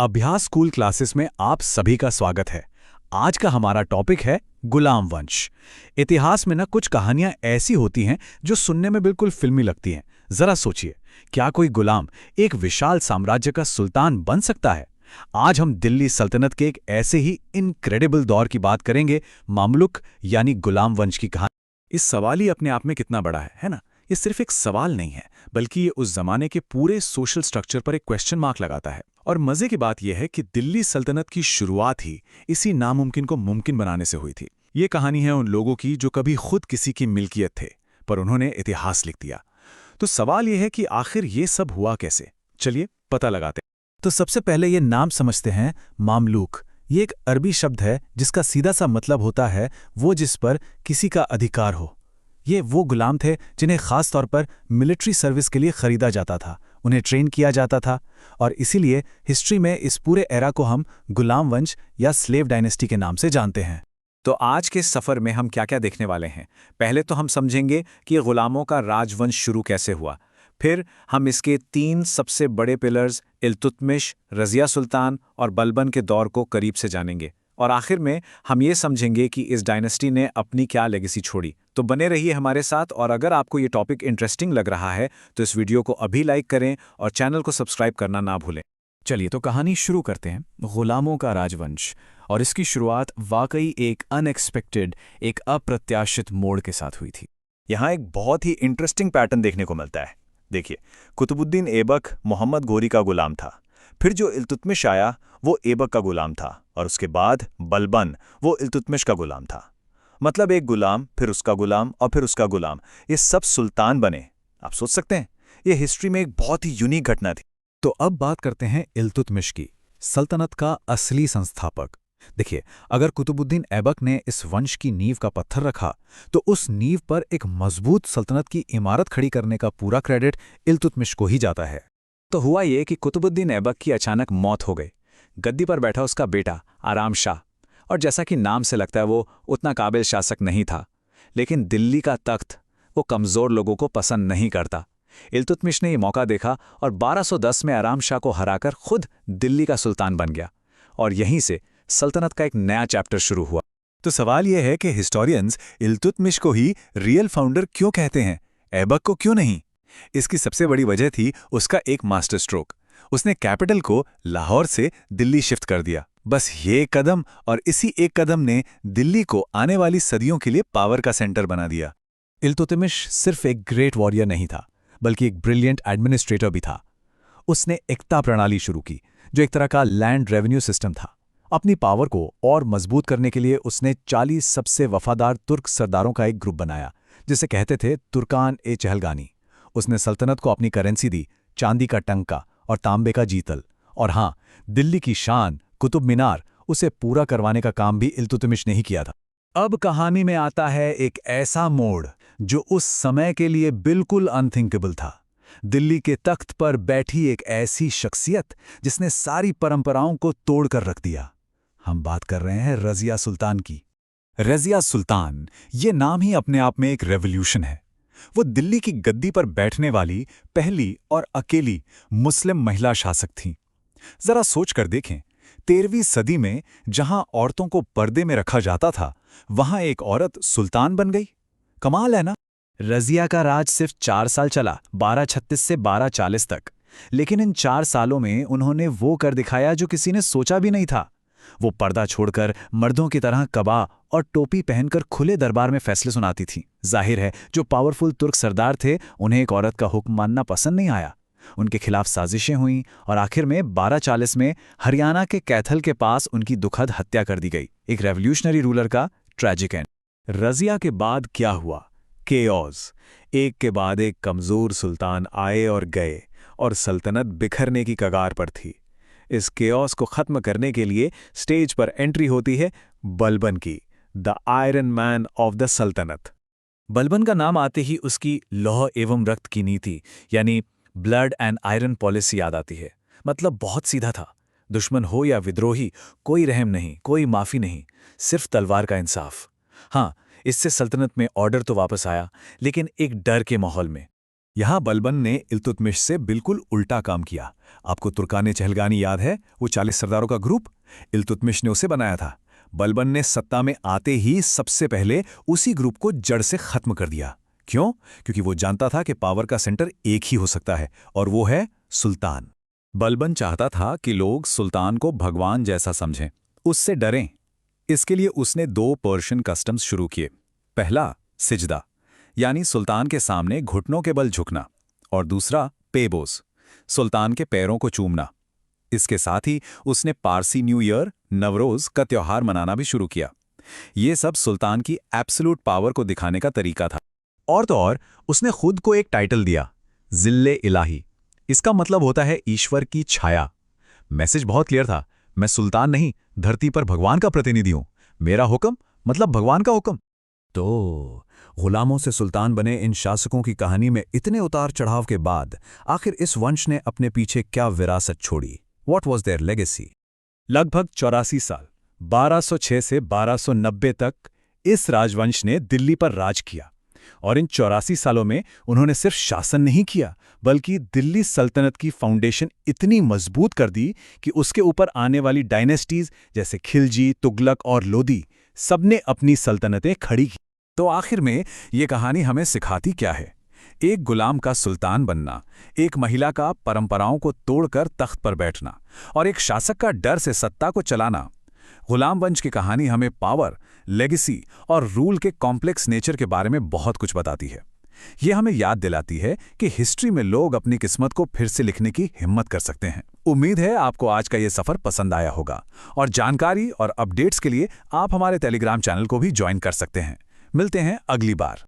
अभ्यास school classes में आप सभी का स्वागत है। आज का हमारा टॉपिक है गुलाम वंश। इतिहास में कुछ कहानियां ऐसी होती हैं जो सुनने में बिल्कुल फिल्मी लगती हैं। जरा सोचिए, क्या कोई गुलाम एक विशाल साम्राज्य का सुल्तान बन सकता है? आज हम दिल्ली सल्तनत के एक ऐसे ही इनक्रेडिबल दौर की बात करेंगे, मामलुक यानी गुलाम वंश की कहानी। इस सवाल ही अपने आप में कितना बड़ा है ना? ये सिर्फ एक सवाल नहीं है, बल्कि ये उस जमाने के पूरे सोशल स्ट्रक्चर पर एक क्वेश्चन मार्क लगाता है। और मजे की बात यह है कि दिल्ली सल्तनत की शुरुआत ही इसी नामुमकिन को मुमकिन बनाने से हुई थी। ये कहानी है उन लोगों की जो कभी खुद किसी की मिल्कियत थे, पर उन्होंने इतिहास लिख दिया। तो सवाल यह है कि आखिर ये सब हुआ कैसे? चलिए पता लगाते हैं। तो सबसे पहले ये नाम समझते हैं, मामलूक। ये एक अरबी शब्द है जिसका सीधा सा मतलब होता है वो जिस पर किसी का अधिकार हो। ये वो गुलाम थे जिन्हें खास तौर पर मिलिट्री सर्विस के लिए खरीदा जाता था, उन्हें ट्रेन किया जाता था, और इसीलिए हिस्ट्री में इस पूरे एरा को हम गुलाम वंश या स्लेव डायनेस्टी के नाम से जानते हैं। तो आज के सफ़र में हम क्या क्या देखने वाले हैं? पहले तो हम समझेंगे कि गुलामों का राजवंश शुरू कैसे हुआ। फिर हम इसके 3 सबसे बड़े पिलर्स इल्तुतमिश, रज़िया सुल्तान और बलबन के दौर को करीब से जानेंगे। और आखिर में हम ये समझेंगे कि इस डायनेस्टी ने अपनी क्या लेगेसी छोड़ी। तो बने रहिए हमारे साथ, और अगर आपको ये टॉपिक इंटरेस्टिंग लग रहा है तो इस वीडियो को अभी लाइक करें और चैनल को सब्सक्राइब करना ना भूलें। चलिए तो कहानी शुरू करते हैं। गुलामों का राजवंश, और इसकी शुरुआत वाकई एक अनएक्सपेक्टेड, एक अप्रत्याशित मोड़ के साथ हुई थी। यहाँ एक बहुत ही इंटरेस्टिंग पैटर्न देखने को मिलता है। देखिए, कुतुबुद्दीन ऐबक मोहम्मद गोरी का गुलाम था, फिर जो इल्तुतमिश आया वो ऐबक का गुलाम था, और उसके बाद बलबन वो इल्तुतमिश का गुलाम था। मतलब एक गुलाम, फिर उसका गुलाम, और फिर उसका गुलाम, ये सब सुल्तान बने। आप सोच सकते हैं, ये हिस्ट्री में एक बहुत ही यूनिक घटना थी। तो अब बात करते हैं इल्तुतमिश की, सल्तनत का असली संस्थापक। देखिए, अगर कुतुबुद्दीन ऐबक ने इस वंश की नींव का पत्थर रखा, तो उस नींव पर एक मजबूत सल्तनत की इमारत खड़ी करने का पूरा क्रेडिट इल्तुतमिश को ही जाता है। तो हुआ ये कि कुतुबुद्दीन ऐबक की अचानक मौत हो गई। गद्दी पर बैठा उसका बेटा आराम शाह, और जैसा कि नाम से लगता है वो उतना काबिल शासक नहीं था। लेकिन दिल्ली का तख्त वो कमज़ोर लोगों को पसंद नहीं करता। इल्तुतमिश ने ये मौका देखा और 1210 में आराम शाह को हराकर खुद दिल्ली का सुल्तान बन गया, और यहीं से सल्तनत का एक नया चैप्टर शुरू हुआ। तो सवाल यह है कि हिस्टोरियंस इल्तुतमिश को ही रियल फाउंडर क्यों कहते हैं, ऐबक को क्यों नहीं? इसकी सबसे बड़ी वजह थी उसका एक मास्टर स्ट्रोक। उसने कैपिटल को लाहौर से दिल्ली शिफ्ट कर दिया। बस ये एक कदम, और इसी एक कदम ने दिल्ली को आने वाली सदियों के लिए पावर का सेंटर बना दिया। इल्तुतमिश सिर्फ एक ग्रेट वॉरियर नहीं था, बल्कि एक ब्रिलियंट एडमिनिस्ट्रेटर भी था। उसने एकता प्रणाली शुरू की, जो एक तरह का लैंड रेवेन्यू सिस्टम था। अपनी पावर को और मजबूत करने के लिए उसने 40 सबसे वफादार तुर्क सरदारों का एक ग्रुप बनाया, जिसे कहते थे तुर्कान-ए-चहलगानी। उसने सल्तनत को अपनी करेंसी दी, चांदी का टंका और तांबे का जीतल। और हाँ, दिल्ली की शान कुतुब मीनार, उसे पूरा करवाने का काम भी इल्तुतमिश ने ही किया था। अब कहानी में आता है एक ऐसा मोड़ जो उस समय के लिए बिल्कुल अनथिंकेबल था। दिल्ली के तख्त पर बैठी एक ऐसी शख्सियत जिसने सारी परंपराओं को तोड़कर रख दिया। हम बात कर रहे हैं रज़िया सुल्तान की। रज़िया सुल्तान, ये नाम ही अपने आप में एक रेवोल्यूशन है। वो दिल्ली की गद्दी पर बैठने वाली पहली और अकेली मुस्लिम महिला शासक थीं। जरा सोच कर देखें, 13वीं सदी में जहां औरतों को पर्दे में रखा जाता था, वहां एक औरत सुल्तान बन गई। कमाल है ना? रज़िया का राज सिर्फ 4 साल चला, 1236 से 1240 तक। लेकिन इन 4 सालों में उन्होंने वो कर दिखाया जो किसी ने सोचा भी नहीं था। वो पर्दा छोड़कर मर्दों की तरह कबा और टोपी पहनकर खुले दरबार में फैसले सुनाती थी। जाहिर है, जो पावरफुल तुर्क सरदार थे, उन्हें एक औरत का हुक्म मानना पसंद नहीं आया। उनके खिलाफ साजिशें हुईं, और आखिर में 1240 में हरियाणा के कैथल के पास उनकी दुखद हत्या कर दी गई। एक रेवोल्यूशनरी रूलर का ट्रैजिक एंड। रज़िया के बाद क्या हुआ? केओस। एक के बाद एक कमज़ोर सुल्तान आए और गए, और सल्तनत बिखरने की कगार पर थी। इस केओस को ख़त्म करने के लिए स्टेज पर एंट्री होती है बलबन की, the iron man of the सल्तनत। बलबन का नाम आते ही उसकी लौह एवं रक्त की नीति, यानी ब्लड एंड आयरन पॉलिसी याद आती है। मतलब बहुत सीधा था। दुश्मन हो या विद्रोही, कोई रहम नहीं, कोई माफ़ी नहीं, सिर्फ तलवार का इंसाफ। हाँ, इससे सल्तनत में ऑर्डर तो वापस आया, लेकिन एक डर के माहौल में। यहाँ बलबन ने इल्तुतमिश से बिल्कुल उल्टा काम किया। आपको तुर्काने चहलगानी याद है, वो 40 सरदारों का ग्रुप? इल्तुतमिश ने उसे बनाया था। बलबन ने सत्ता में आते ही सबसे पहले उसी ग्रुप को जड़ से खत्म कर दिया। क्यों? क्योंकि वो जानता था कि पावर का सेंटर एक ही हो सकता है, और वो है सुल्तान। बलबन चाहता था कि लोग सुल्तान को भगवान जैसा समझें, उससे डरें। इसके लिए उसने 2 पर्शियन कस्टम्स शुरू किए। पहला, सिजदा, यानी सुल्तान के सामने घुटनों के बल झुकना, और दूसरा, पेबोस, सुल्तान के पैरों को चूमना। इसके साथ ही उसने पारसी न्यू ईयर, नवरोज का त्योहार मनाना भी शुरू किया। ये सब सुल्तान की एब्सोल्यूट पावर को दिखाने का तरीका था। और तो और, उसने खुद को एक टाइटल दिया, जिल्ले इलाही। इसका मतलब होता है ईश्वर की छाया। मैसेज बहुत क्लियर था, मैं सुल्तान नहीं, धरती पर भगवान का प्रतिनिधि हूं। मेरा हुक्म मतलब भगवान का हुक्म। तो गुलामों से सुल्तान बने इन शासकों की कहानी में इतने उतार चढ़ाव के बाद आखिर इस वंश ने अपने पीछे क्या विरासत छोड़ी? What was their legacy? लगभग 84 साल, 1206 से 1290 तक इस राजवंश ने दिल्ली पर राज किया। और इन 84 सालों में उन्होंने सिर्फ शासन नहीं किया, बल्कि दिल्ली सल्तनत की फाउंडेशन इतनी मजबूत कर दी कि उसके ऊपर आने वाली डायनेस्टीज जैसे खिलजी, तुगलक और लोदी, सबने अपनी सल्तनतें खड़ी की। तो आखिर में ये कहानी हमें सिखाती क्या है? एक गुलाम का सुल्तान बनना, एक महिला का परंपराओं को तोड़कर तख्त पर बैठना, और एक शासक का डर से सत्ता को चलाना। गुलाम वंश की कहानी हमें पावर, लेगेसी और रूल के कॉम्प्लेक्स नेचर के बारे में बहुत कुछ बताती है। ये हमें याद दिलाती है कि हिस्ट्री में लोग अपनी किस्मत को फिर से लिखने की हिम्मत कर सकते हैं। उम्मीद है आपको आज का ये सफर पसंद आया होगा, और जानकारी और अपडेट्स के लिए आप हमारे टेलीग्राम चैनल को भी ज्वाइन कर सकते हैं। मिलते हैं अगली बार।